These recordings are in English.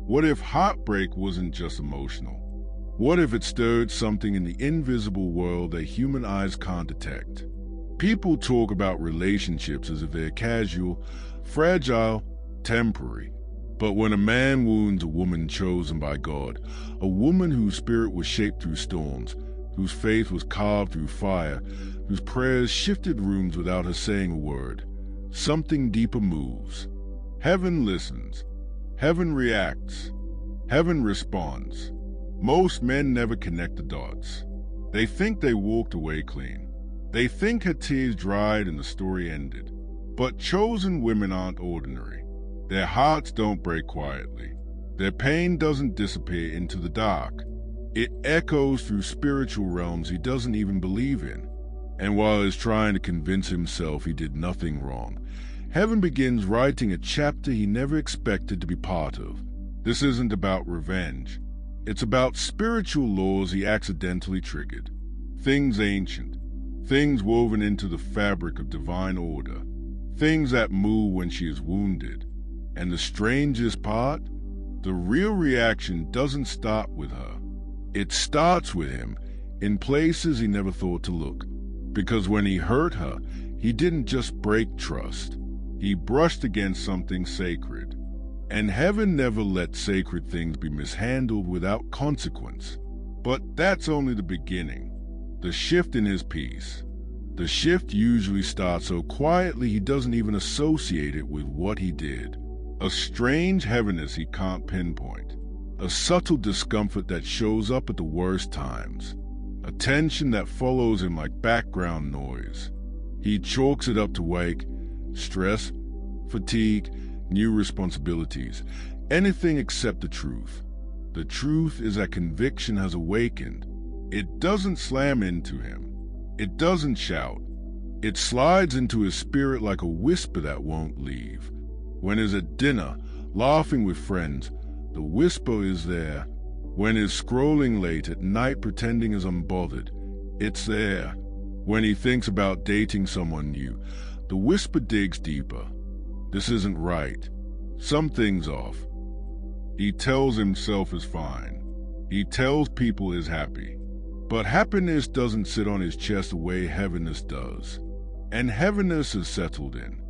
What if heartbreak wasn't just emotional? What if it stirred something in the invisible world that human eyes can't detect? People talk about relationships as if they're casual, fragile, temporary. But when a man wounds a woman chosen by God, a woman whose spirit was shaped through storms, whose faith was carved through fire, whose prayers shifted rooms without her saying a word, something deeper moves. Heaven listens. Heaven reacts. Heaven responds. Most men never connect the dots. They think they walked away clean. They think her tears dried and the story ended. But chosen women aren't ordinary. Their hearts don't break quietly. Their pain doesn't disappear into the dark. It echoes through spiritual realms he doesn't even believe in. And while he's trying to convince himself he did nothing wrong, heaven begins writing a chapter he never expected to be part of. This isn't about revenge. It's about spiritual laws he accidentally triggered. Things ancient. Things woven into the fabric of divine order. Things that move when she is wounded. And the strangest part? The real reaction doesn't start with her. It starts with him, in places he never thought to look. Because when he hurt her, he didn't just break trust. He brushed against something sacred. And heaven never lets sacred things be mishandled without consequence. But that's only the beginning. The shift in his peace. The shift usually starts so quietly he doesn't even associate it with what he did. A strange heaviness he can't pinpoint. A subtle discomfort that shows up at the worst times. A tension that follows him like background noise. He chalks it up to wake, stress, fatigue, new responsibilities, anything except the truth. The truth is that conviction has awakened. It doesn't slam into him. It doesn't shout. It slides into his spirit like a whisper that won't leave. When he's at dinner, laughing with friends, the whisper is there. When he's scrolling late at night pretending he's unbothered, it's there. When he thinks about dating someone new, the whisper digs deeper. This isn't right. Something's off. He tells himself is fine. He tells people is happy. But happiness doesn't sit on his chest the way heaviness does. And heaviness is settled in.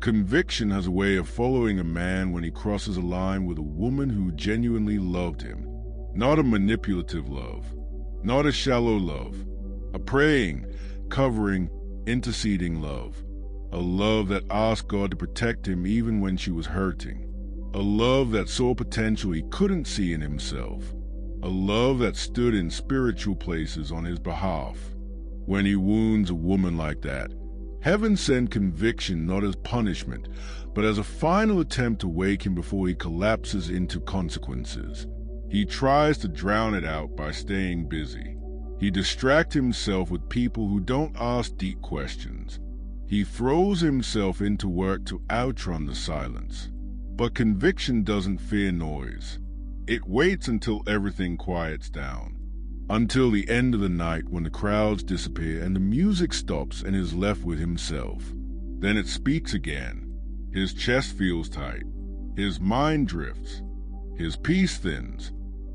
Conviction has a way of following a man when he crosses a line with a woman who genuinely loved him. Not a manipulative love. Not a shallow love. A praying, covering, interceding love. A love that asked God to protect him even when she was hurting. A love that saw potential he couldn't see in himself. A love that stood in spiritual places on his behalf. When he wounds a woman like that, heaven sent conviction not as punishment, but as a final attempt to wake him before he collapses into consequences. He tries to drown it out by staying busy. He distracts himself with people who don't ask deep questions. He throws himself into work to outrun the silence. But conviction doesn't fear noise. It waits until everything quiets down. Until the end of the night when the crowds disappear and the music stops and is left with himself. Then it speaks again. His chest feels tight. His mind drifts. His peace thins.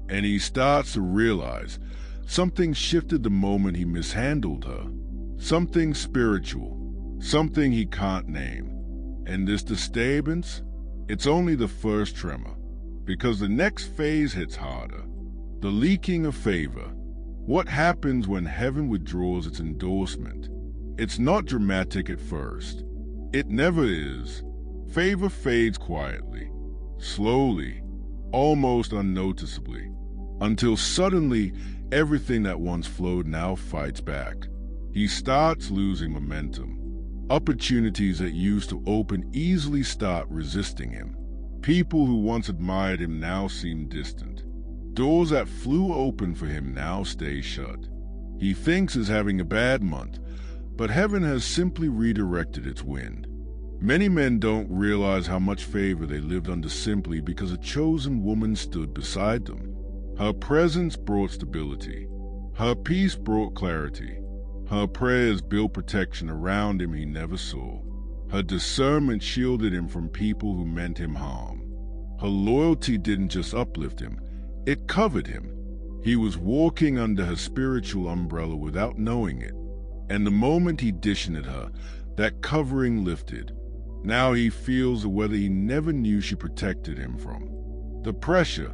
And he starts to realize something shifted the moment he mishandled her. Something spiritual. Something he can't name. And this disturbance, it's only the first tremor. Because the next phase hits harder. The leaking of favor. What happens when heaven withdraws its endorsement? It's not dramatic at first. It never is. Favor fades quietly, slowly, almost unnoticeably, until suddenly everything that once flowed now fights back. He starts losing momentum. Opportunities that used to open easily start resisting him. People who once admired him now seem distant. Doors that flew open for him now stay shut. He thinks he's having a bad month, but heaven has simply redirected its wind. Many men don't realize how much favor they lived under simply because a chosen woman stood beside them. Her presence brought stability. Her peace brought clarity. Her prayers built protection around him he never saw. Her discernment shielded him from people who meant him harm. Her loyalty didn't just uplift him, it covered him. He was walking under her spiritual umbrella without knowing it. And the moment he dished her, that covering lifted. Now he feels the weather he never knew she protected him from. The pressure,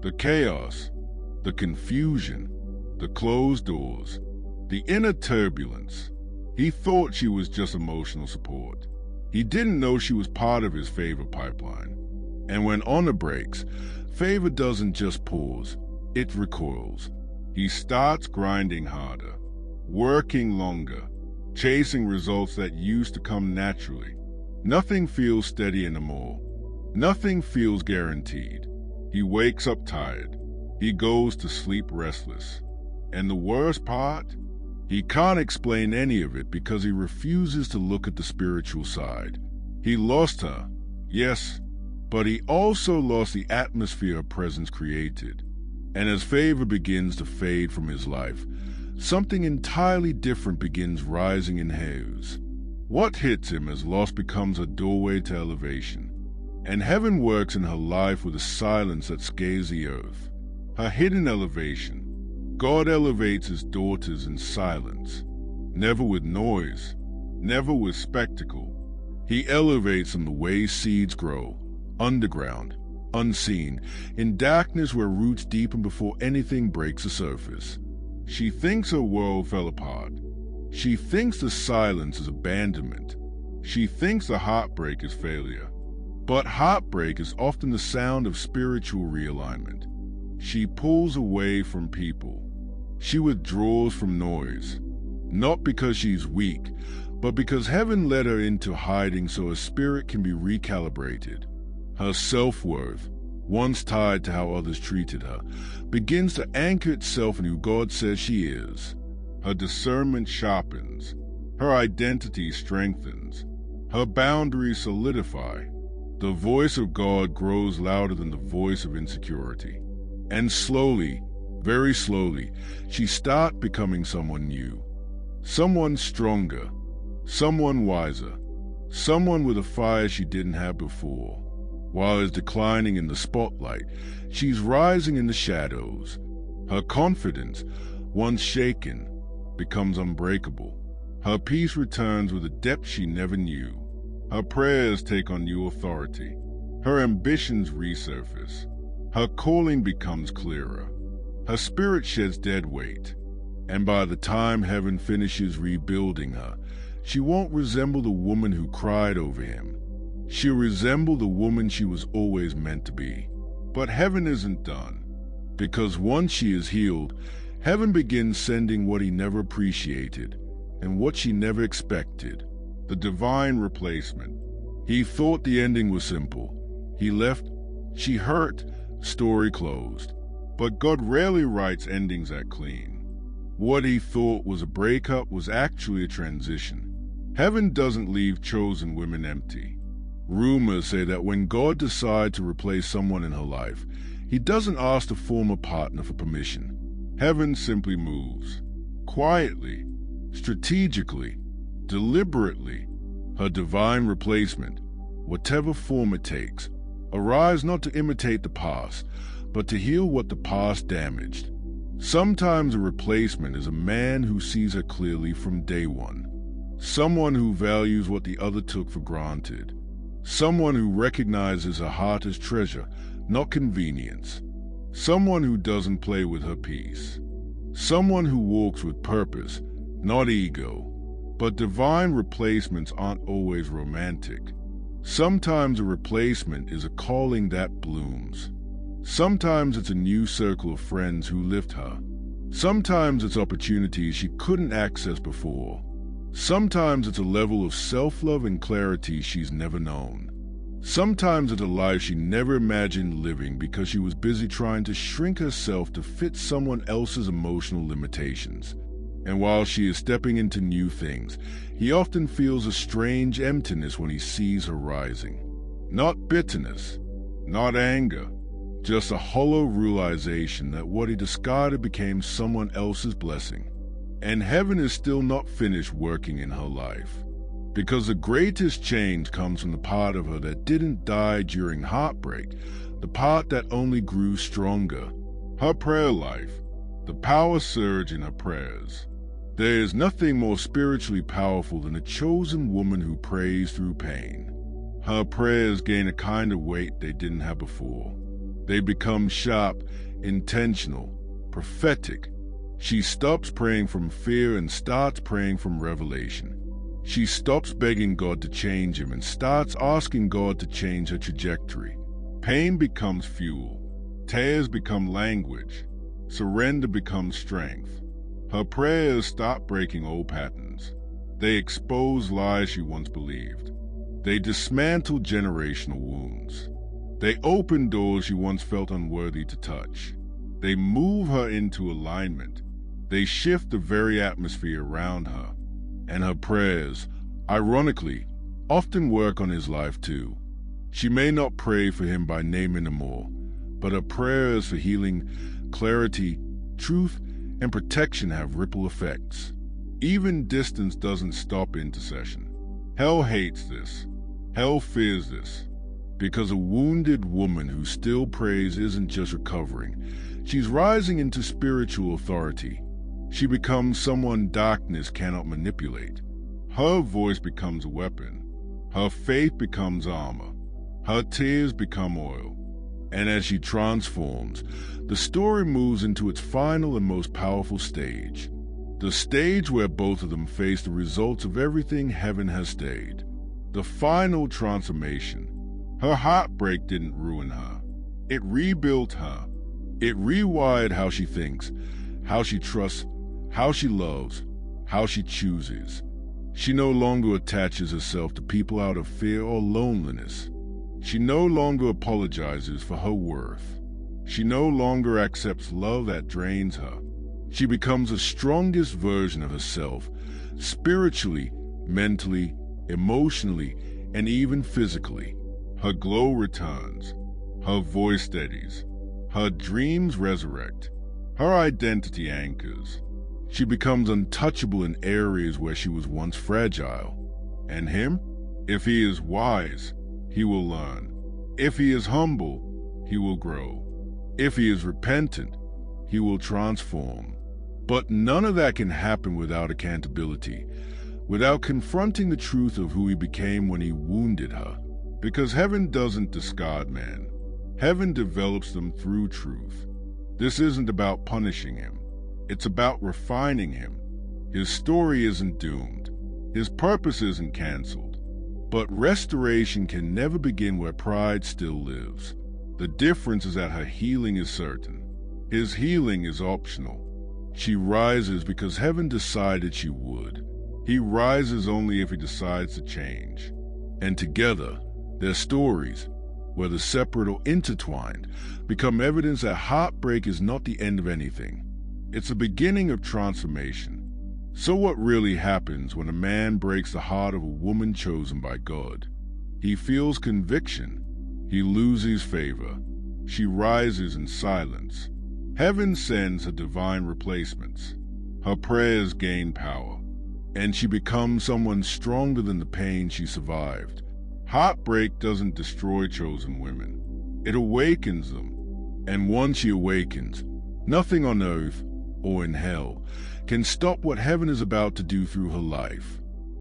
the chaos, the confusion, the closed doors, the inner turbulence. He thought she was just emotional support. He didn't know she was part of his favor pipeline. And when honor breaks, favor doesn't just pause, it recoils. He starts grinding harder, working longer, chasing results that used to come naturally. Nothing feels steady anymore. Nothing feels guaranteed. He wakes up tired. He goes to sleep restless. And the worst part? He can't explain any of it because he refuses to look at the spiritual side. He lost her, yes, but he also lost the atmosphere her presence created. And as favor begins to fade from his life, something entirely different begins rising in his. What hits him as loss becomes a doorway to elevation. And heaven works in her life with a silence that scares the earth. Her hidden elevation. God elevates his daughters in silence, never with noise, never with spectacle. He elevates them the way seeds grow, underground, unseen, in darkness where roots deepen before anything breaks the surface. She thinks her world fell apart. She thinks the silence is abandonment. She thinks the heartbreak is failure. But heartbreak is often the sound of spiritual realignment. She pulls away from people. She withdraws from noise, not because she's weak, but because heaven led her into hiding so her spirit can be recalibrated. Her self-worth, once tied to how others treated her, begins to anchor itself in who God says she is. Her discernment sharpens. Her identity strengthens. Her boundaries solidify. The voice of God grows louder than the voice of insecurity. And slowly, very slowly, she starts becoming someone new. Someone stronger. Someone wiser. Someone with a fire she didn't have before. While is declining in the spotlight, she's rising in the shadows. Her confidence, once shaken, becomes unbreakable. Her peace returns with a depth she never knew. Her prayers take on new authority. Her ambitions resurface. Her calling becomes clearer. Her spirit sheds dead weight. And by the time heaven finishes rebuilding her, she won't resemble the woman who cried over him. She'll resemble the woman she was always meant to be. But heaven isn't done. Because once she is healed, heaven begins sending what he never appreciated and what she never expected. The divine replacement. He thought the ending was simple. He left, she hurt, story closed. But God rarely writes endings that clean. What he thought was a breakup was actually a transition. Heaven doesn't leave chosen women empty. Rumors say that when God decides to replace someone in her life, he doesn't ask the former partner for permission. Heaven simply moves. Quietly, strategically, deliberately. Her divine replacement, whatever form it takes, arrives not to imitate the past, but to heal what the past damaged. Sometimes a replacement is a man who sees her clearly from day one. Someone who values what the other took for granted. Someone who recognizes her heart as treasure, not convenience. Someone who doesn't play with her peace. Someone who walks with purpose, not ego. But divine replacements aren't always romantic. Sometimes a replacement is a calling that blooms. Sometimes it's a new circle of friends who lift her. Sometimes it's opportunities she couldn't access before. Sometimes it's a level of self-love and clarity she's never known. Sometimes it's a life she never imagined living because she was busy trying to shrink herself to fit someone else's emotional limitations. And while she is stepping into new things, he often feels a strange emptiness when he sees her rising. Not bitterness, not anger, just a hollow realization that what he discarded became someone else's blessing. And heaven is still not finished working in her life. Because the greatest change comes from the part of her that didn't die during heartbreak, the part that only grew stronger. Her prayer life, the power surge in her prayers. There is nothing more spiritually powerful than a chosen woman who prays through pain. Her prayers gain a kind of weight they didn't have before. They become sharp, intentional, prophetic. She stops praying from fear and starts praying from revelation. She stops begging God to change him and starts asking God to change her trajectory. Pain becomes fuel. Tears become language. Surrender becomes strength. Her prayers stop breaking old patterns. They expose lies she once believed. They dismantle generational wounds. They open doors she once felt unworthy to touch. They move her into alignment. They shift the very atmosphere around her. And her prayers, ironically, often work on his life too. She may not pray for him by name anymore, but her prayers for healing, clarity, truth, and protection have ripple effects. Even distance doesn't stop intercession. Hell hates this. Hell fears this. Because a wounded woman who still prays isn't just recovering. She's rising into spiritual authority. She becomes someone darkness cannot manipulate. Her voice becomes a weapon. Her faith becomes armor. Her tears become oil. And as she transforms, the story moves into its final and most powerful stage. The stage where both of them face the results of everything heaven has stayed. The final transformation. Her heartbreak didn't ruin her. It rebuilt her. It rewired how she thinks, how she trusts, how she loves, how she chooses. She no longer attaches herself to people out of fear or loneliness. She no longer apologizes for her worth. She no longer accepts love that drains her. She becomes the strongest version of herself, spiritually, mentally, emotionally, and even physically. Her glow returns. Her voice steadies. Her dreams resurrect. Her identity anchors. She becomes untouchable in areas where she was once fragile. And him? If he is wise, he will learn. If he is humble, he will grow. If he is repentant, he will transform. But none of that can happen without accountability, without confronting the truth of who he became when he wounded her. Because heaven doesn't discard man. Heaven develops them through truth. This isn't about punishing him. It's about refining him. His story isn't doomed. His purpose isn't canceled. But restoration can never begin where pride still lives. The difference is that her healing is certain. His healing is optional. She rises because heaven decided she would. He rises only if he decides to change. And together, their stories, whether separate or intertwined, become evidence that heartbreak is not the end of anything. It's the beginning of transformation. So what really happens when a man breaks the heart of a woman chosen by God? He feels conviction. He loses favor. She rises in silence. Heaven sends her divine replacements. Her prayers gain power. And she becomes someone stronger than the pain she survived. Heartbreak doesn't destroy chosen women. It awakens them. And once she awakens, nothing on earth or in hell can stop what heaven is about to do through her life.